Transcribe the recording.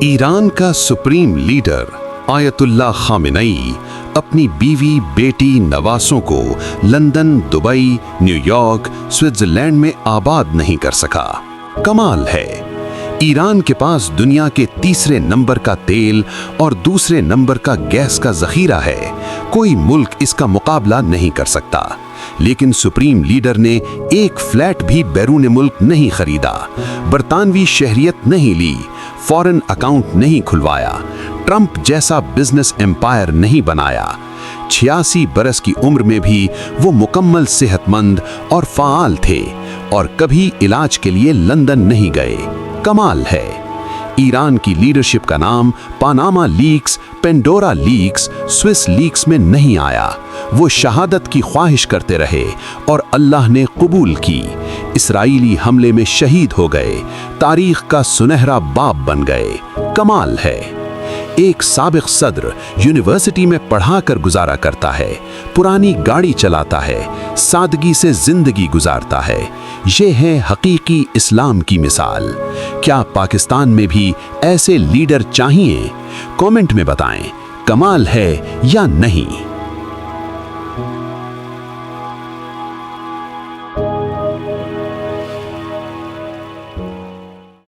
Iran का supreme leader Ayatollah Khamenei अपनी बीवी, बेटी, नवासों को लंदन, दुबई, न्यूयॉर्क, स्विट्जरलैंड में आबाद नहीं कर सका। कमाल है। ईरान के पास दुनिया के तीसरे नंबर का तेल और दूसरे नंबर का गैस का जखीरा है। कोई मुल्क इसका मुकाबला नहीं कर सकता। लेकिन सुप्रीम लीडर ने एक फ्लैट भी बैरून मुल्क नहीं खरीदा, बरतानवी शहरियत नहीं ली, फॉरेन अकाउंट नहीं खुलवाया, ट्रंप जैसा बिजनेस एम्पायर नहीं बनाया। 86 बरस की उम्र में भी वो मुकम्मल सेहतमंद और फाआल थे और कभी इलाज के लिए लंदन नहीं गए। कमाल है। ईरान की लीडरशिप का नाम Panama leaks, Pandora leaks, Swiss leaks में नहीं आया। वो शहादत की ख्वाहिश करते रहे और अल्लाह ने कबूल की। इसराइली हमले में शहीद हो गए, तारीख का सुनहरा बाब बन गए। कमाल है। एक साबिक सदर यूनिवर्सिटी में पढ़ाकर गुजारा करता है, पुरानी गाड़ी चलाता है, सादगी से जिंदगी गुजारता है। ये है हकीकी इस्लाम की मिसाल। क्या पाकिस्तान में भी ऐसे लीडर चाहिए? कमेंट में बताएं, कमाल है या नहीं।